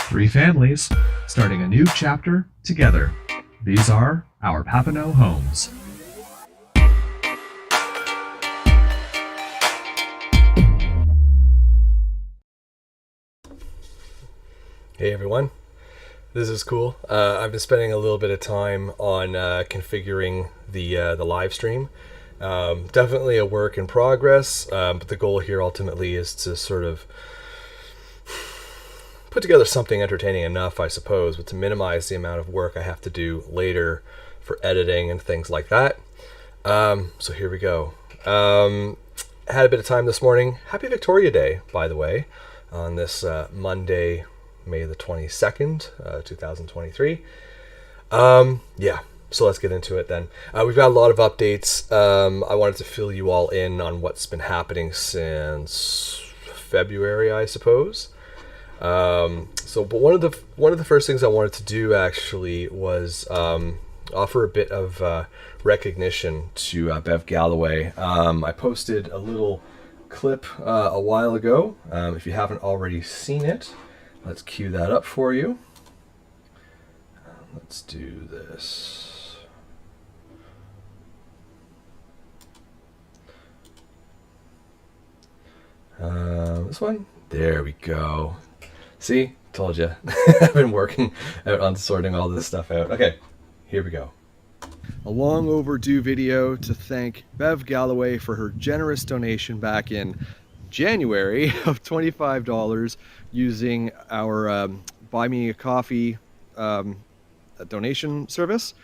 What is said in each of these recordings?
Three families starting a new chapter together. These are our Papineau Homes. Hey everyone, this is cool. I've been spending a little bit of time on configuring the live stream. Definitely a work in progress, but the goal here ultimately is to sort of put together something entertaining enough, I suppose, but to minimize the amount of work I have to do later for editing and things like that. So here we go. Had a bit of time this morning. Happy Victoria Day, by the way, on this Monday, May the 22nd, 2023. Yeah, so let's get into it then. We've got a lot of updates. I wanted to fill you all in on what's been happening since February, I suppose. But one of the first things I wanted to do actually was offer a bit of recognition to Bev Galloway. I posted a little clip a while ago. If you haven't already seen it, let's cue that up for you. Let's do this. This one? There we go. See? Told you. I've been working out on sorting all this stuff out. Okay, here we go. A long overdue video to thank Bev Galloway for her generous donation back in January of $25 using our Buy Me a Coffee donation service.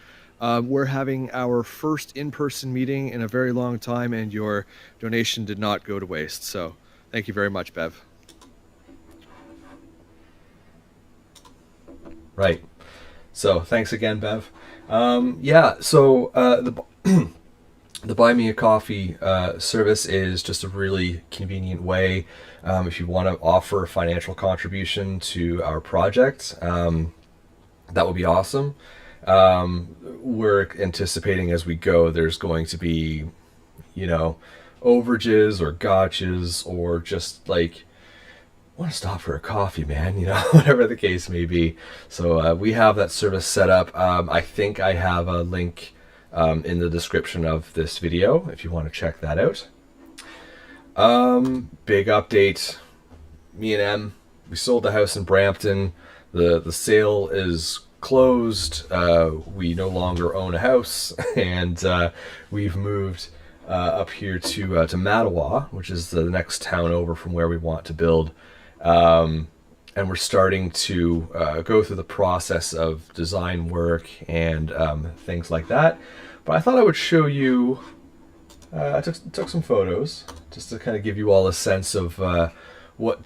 We're having our first in-person meeting in a very long time, and your donation did not go to waste. So thank you very much, Bev. Right. So thanks again, Bev. The Buy Me a Coffee service is just a really convenient way if you want to offer a financial contribution to our project. That would be awesome. We're anticipating as we go there's going to be, overages or gotchas or just like, want to stop for a coffee, man, whatever the case may be. So we have that service set up. I think I have a link in the description of this video if you want to check that out. Big update. Me and Em, we sold the house in Brampton. The sale is closed. We no longer own a house, and we've moved up here to Mattawa, which is the next town over from where we want to build. And we're starting to go through the process of design work and things like that. But I thought I would show you, I took some photos just to kind of give you all a sense of what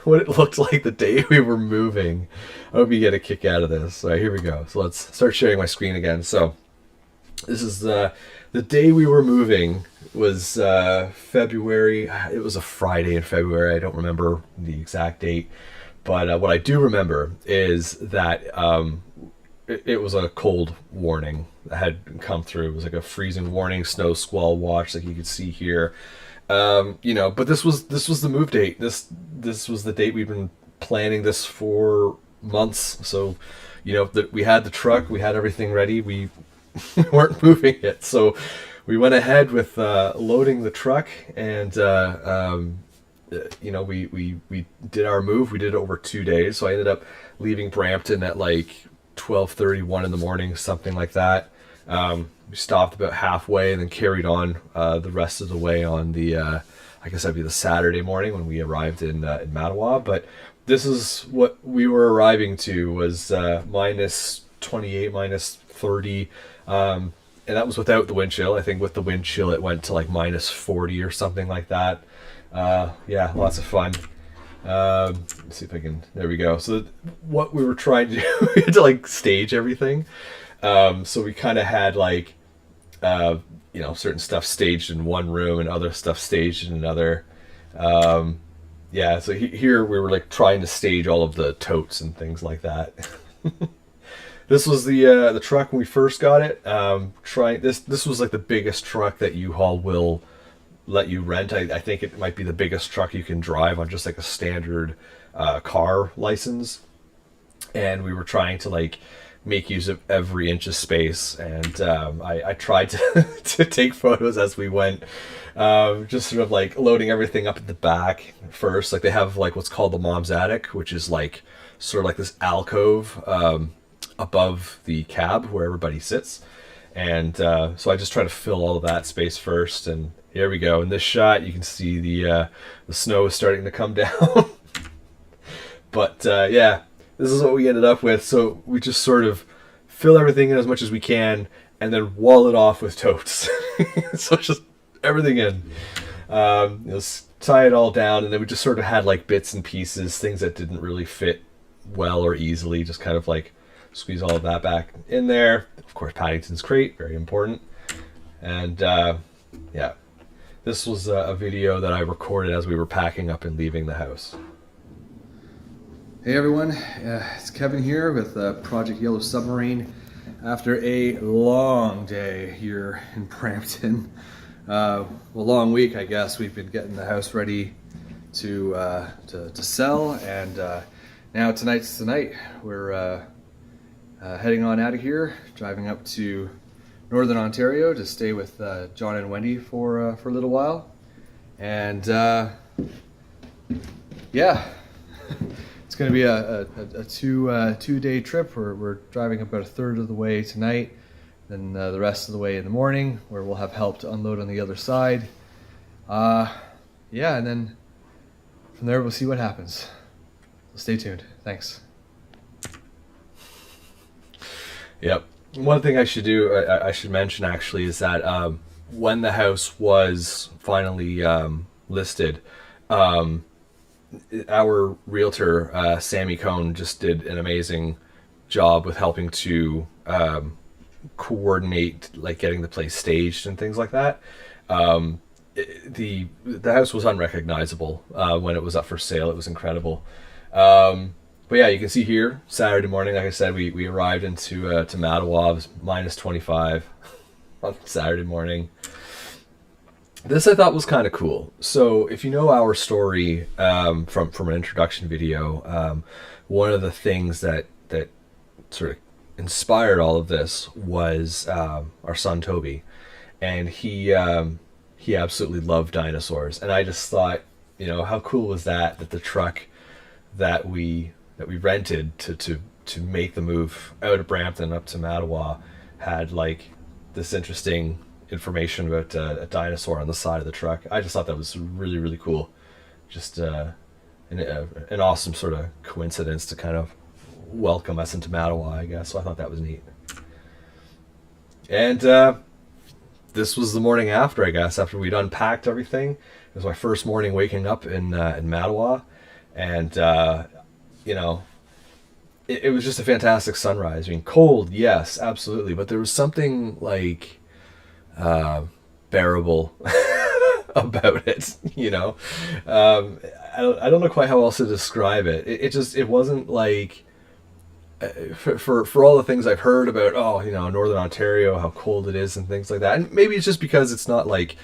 what it looked like the day we were moving. I hope you get a kick out of this. All right, here we go. So let's start sharing my screen again. So this is the day we were moving. Was February. It was a Friday in February. I don't remember the exact date, but what I do remember is that it was a cold warning that had come through. It was like a freezing warning, snow squall watch, like you could see here. But this was the move date. This was the date we've been planning this for months. So, we had the truck, we had everything ready. We weren't moving it, so we went ahead with loading the truck, and we did our move. We did it over 2 days, so I ended up leaving Brampton at like 12:31 in the morning, something like that. We stopped about halfway and then carried on the rest of the way on the I guess that'd be the Saturday morning when we arrived in Mattawa. But this is what we were arriving to, was minus 28, minus 30. And that was without the wind chill. I think with the wind chill, it went to like minus 40 or something like that. Yeah, lots of fun. Let's see if I can, there we go. So what we were trying to do, we had to like stage everything. So we kind of had like, certain stuff staged in one room and other stuff staged in another. So here we were like trying to stage all of the totes and things like that. This was the truck when we first got it. This was like the biggest truck that U-Haul will let you rent. I think it might be the biggest truck you can drive on just like a standard car license, and we were trying to like make use of every inch of space. And I tried to to take photos as we went, just sort of like loading everything up at the back first. Like they have like what's called the mom's attic, which is like sort of like this alcove above the cab where everybody sits. And so I just try to fill all of that space first. And here we go. In this shot, you can see the snow is starting to come down. But yeah, this is what we ended up with. So we just sort of fill everything in as much as we can and then wall it off with totes. So just everything in. Tie it all down, and then we just sort of had like bits and pieces, things that didn't really fit well or easily, just kind of like squeeze all of that back in there. Of course, Paddington's crate, very important. And yeah, this was a video that I recorded as we were packing up and leaving the house. Hey everyone, it's Kevin here with Project Yellow Submarine. After a long day here in Brampton, a long week I guess, we've been getting the house ready to sell, and now tonight's the night. We're heading on out of here, driving up to Northern Ontario to stay with John and Wendy for a little while, and yeah. It's going to be a two-day trip. We're driving about a third of the way tonight, then the rest of the way in the morning, where we'll have help to unload on the other side. Yeah, and then from there we'll see what happens. So stay tuned. Thanks. Yep. One thing I should do, I should mention actually, is that when the house was finally listed, our realtor, Sammy Cohn, just did an amazing job with helping to coordinate like getting the place staged and things like that. The house was unrecognizable when it was up for sale. It was incredible. But yeah, you can see here, Saturday morning, like I said, we arrived into to Mattawa. It was minus 25 on Saturday morning. This I thought was kind of cool. So if you know our story from an introduction video, one of the things that sort of inspired all of this was our son Toby, and he absolutely loved dinosaurs. And I just thought, you know, how cool was that the truck that we rented to make the move out of Brampton up to Mattawa had like this interesting information about a dinosaur on the side of the truck. I just thought that was really, really cool. Just an awesome sort of coincidence to kind of welcome us into Mattawa, I guess. So I thought that was neat. And this was the morning after, I guess, after we'd unpacked everything. It was my first morning waking up in Mattawa, and you know, it was just a fantastic sunrise. I mean, cold, yes, absolutely, but there was something like bearable about it, you know. I don't know quite how else to describe it. It wasn't like for all the things I've heard about, oh, you know, Northern Ontario, how cold it is and things like that. And maybe it's just because it's not like,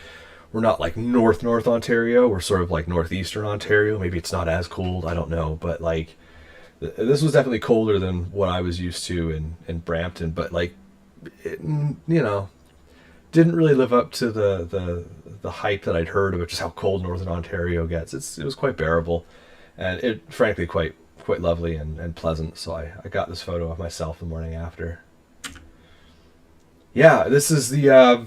we're not like North Ontario. We're sort of like Northeastern Ontario. Maybe it's not as cold. I don't know. But like, this was definitely colder than what I was used to in Brampton. But like, it, you know, didn't really live up to the hype that I'd heard about just how cold Northern Ontario gets. It was quite bearable, and it frankly quite lovely and pleasant. So I got this photo of myself the morning after. Yeah, this is the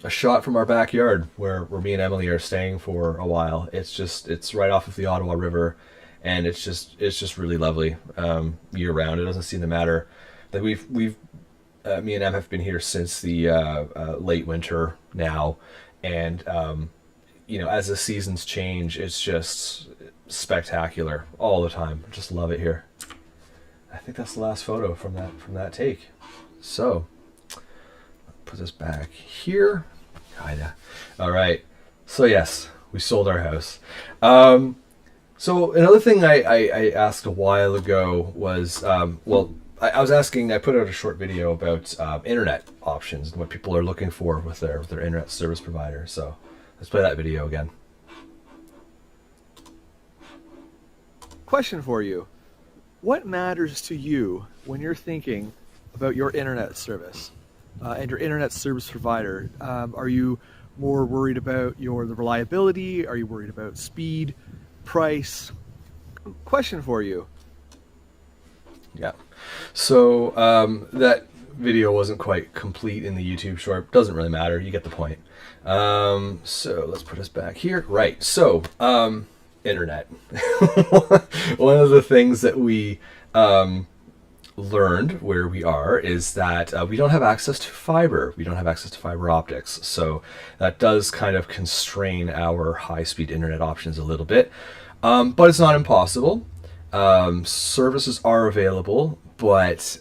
a shot from our backyard where me and Emily are staying for a while. It's right off of the Ottawa River, and it's just really lovely year round. It doesn't seem to matter. Like we've me and Em have been here since the late winter now, and you know, as the seasons change, it's just spectacular all the time. Just love it here. I think that's the last photo from that take. So put this back here, kinda. All right. So yes, we sold our house. So another thing I asked a while ago was, well, I was asking, I put out a short video about internet options and what people are looking for with their internet service provider. So let's play that video again. Question for you. What matters to you when you're thinking about your internet service and your internet service provider? Are you more worried about the reliability? Are you worried about speed, price? Question for you. Yeah. So that video wasn't quite complete in the YouTube short. Doesn't really matter. You get the point. So let's put us back here. Right. So internet. One of the things that we learned where we are is that we don't have access to fiber. We don't have access to fiber optics. So that does kind of constrain our high-speed internet options a little bit. But it's not impossible. Services are available, but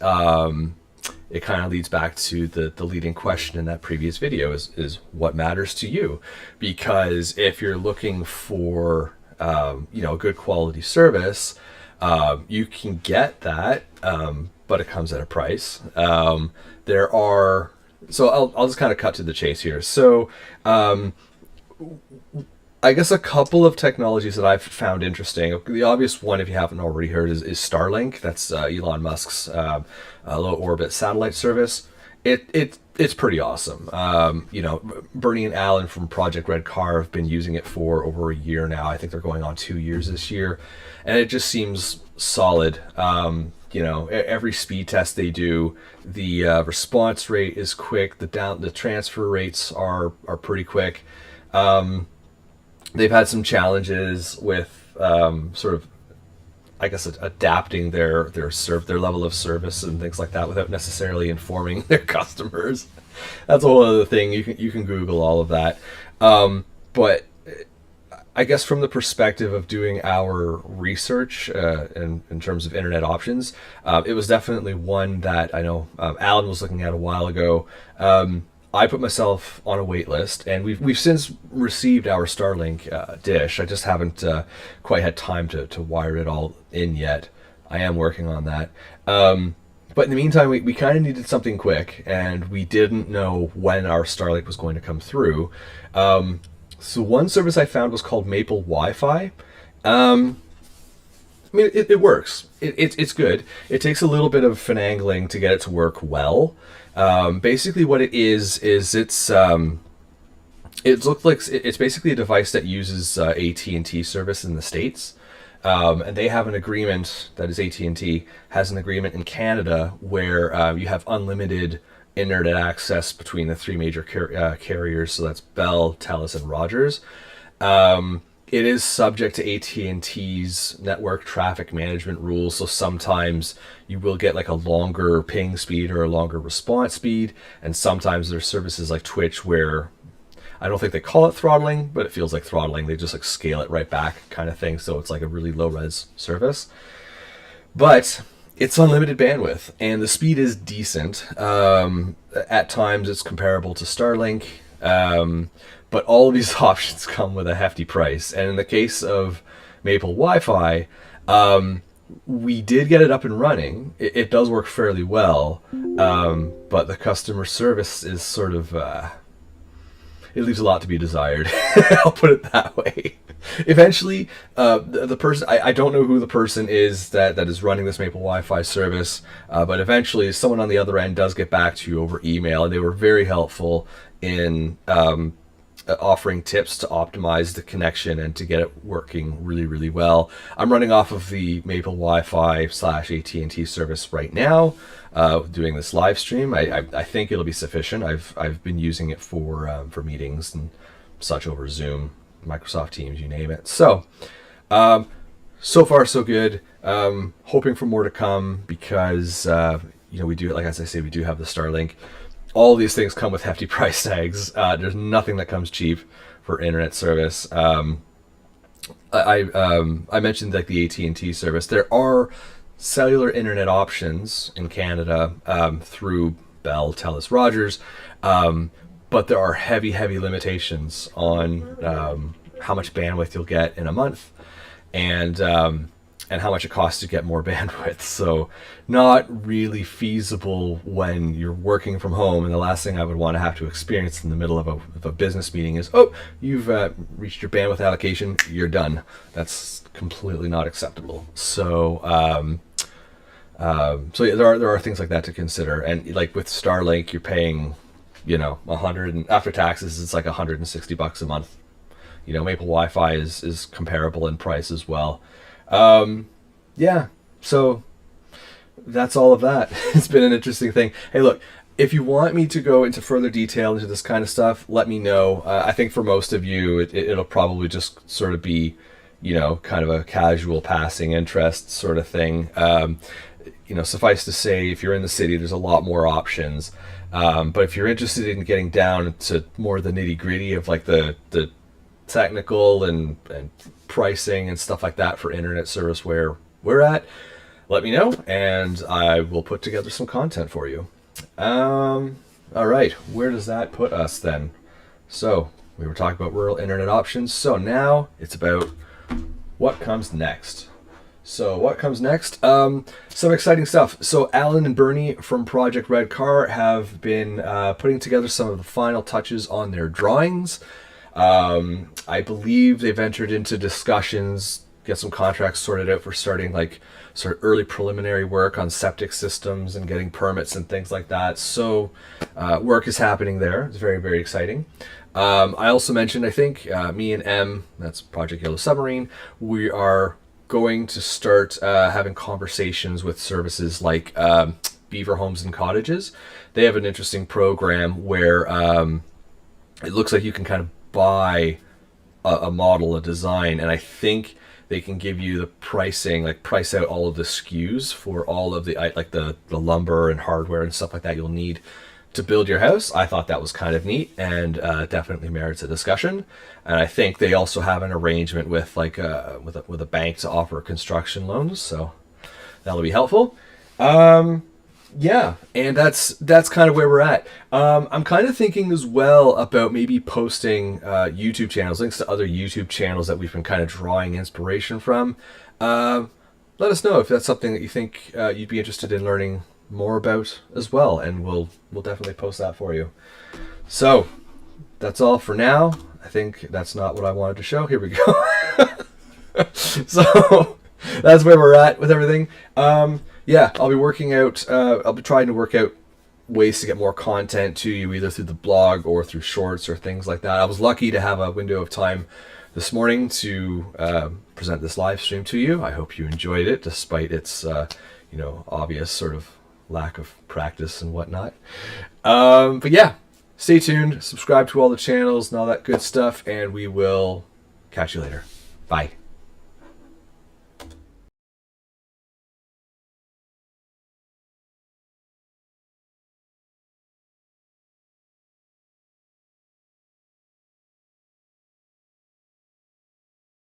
it kind of leads back to the leading question in that previous video is what matters to you? Because if you're looking for a good quality service, you can get that, but it comes at a price. I'll just kind of cut to the chase here. So I guess a couple of technologies that I've found interesting. The obvious one, if you haven't already heard, is Starlink. That's Elon Musk's low orbit satellite service. It's pretty awesome. Bernie and Alan from Project Red Car have been using it for over a year now. I think they're going on 2 years this year, and it just seems solid. Every speed test they do, the response rate is quick. The transfer rates are pretty quick. They've had some challenges with adapting their level of service and things like that without necessarily informing their customers. That's a whole other thing. You can Google all of that. But I guess from the perspective of doing our research in terms of internet options, it was definitely one that I know Alan was looking at a while ago. I put myself on a wait list, and we've since received our Starlink dish. I just haven't quite had time to wire it all in yet. I am working on that. But in the meantime, we kind of needed something quick, and we didn't know when our Starlink was going to come through. So one service I found was called Maple Wi-Fi. It works. It's good. It takes a little bit of finagling to get it to work well. Basically what it is it's basically a device that uses AT&T service in the States. And they have an agreement, that is AT&T has an agreement in Canada where you have unlimited internet access between the three major carriers. So that's Bell, Telus, and Rogers. It is subject to AT&T's network traffic management rules, so sometimes you will get like a longer ping speed or a longer response speed, and sometimes there's services like Twitch where I don't think they call it throttling, but it feels like throttling. They just like scale it right back kind of thing, so it's like a really low res service. But it's unlimited bandwidth, and the speed is decent. At times it's comparable to Starlink. But all of these options come with a hefty price. And in the case of Maple Wi-Fi, we did get it up and running. It does work fairly well, but the customer service is sort of... it leaves a lot to be desired. I'll put it that way. Eventually, the person... I don't know who the person is that is running this Maple Wi-Fi service, but eventually someone on the other end does get back to you over email, and they were very helpful in... offering tips to optimize the connection and to get it working really, really well. I'm running off of the Maple Wi-Fi / AT&T service right now, doing this live stream. I think it'll be sufficient. I've been using it for meetings and such over Zoom, Microsoft Teams, you name it. So, so far so good. Hoping for more to come because we do, like as I say, we do have the Starlink. All these things come with hefty price tags. There's nothing that comes cheap for internet service. I mentioned like the AT&T service. There are cellular internet options in Canada through Bell, Telus, Rogers, but there are heavy limitations on how much bandwidth you'll get in a month. And and how much it costs to get more bandwidth. So not really feasible when you're working from home, and the last thing I would want to have to experience in the middle of a business meeting is, oh, you've reached your bandwidth allocation, you're done. That's completely not acceptable. So so yeah, there are things like that to consider. And like with Starlink, you're paying, you know, 100, and after taxes it's like $160 a month. You know, Maple Wi-Fi is comparable in price as well. Yeah, so that's all of that. It's been an interesting thing. Hey, look, if you want me to go into further detail into this kind of stuff, let me know. I think for most of you, it'll probably just sort of be, you know, kind of a casual passing interest sort of thing. You know, suffice to say, if you're in the city, there's a lot more options. But if you're interested in getting down to more the nitty gritty of like the technical and pricing and stuff like that for internet service where we're at, let me know and I will put together some content for you. All right, where does that put us then? So we were talking about rural internet options. So now it's about what comes next. So what comes next? Some exciting stuff. So Alan and Bernie from Project Red Car have been putting together some of the final touches on their drawings. I believe they've entered into discussions, get some contracts sorted out for starting like sort of early preliminary work on septic systems and getting permits and things like that. So work is happening there. It's very, very exciting. I also mentioned, I think, me and M, that's Project Yellow Submarine, we are going to start having conversations with services like Beaver Homes and Cottages. They have an interesting program where it looks like you can kind of buy a model, a design, and I think they can give you the pricing, like price out all of the SKUs for all of the like the lumber and hardware and stuff like that you'll need to build your house. I thought that was kind of neat and definitely merits a discussion. And I think they also have an arrangement with like with a bank to offer construction loans, so that'll be helpful. Yeah, and that's kind of where we're at. I'm kind of thinking as well about maybe posting YouTube channels, links to other YouTube channels that we've been kind of drawing inspiration from. Let us know if that's something that you think you'd be interested in learning more about as well, and we'll definitely post that for you. So that's all for now. I think that's not what I wanted to show. Here we go. So that's where we're at with everything. Yeah, I'll be trying to work out ways to get more content to you, either through the blog or through shorts or things like that. I was lucky to have a window of time this morning to present this live stream to you. I hope you enjoyed it, despite its obvious sort of lack of practice and whatnot. But yeah, stay tuned, subscribe to all the channels and all that good stuff, and we will catch you later. Bye.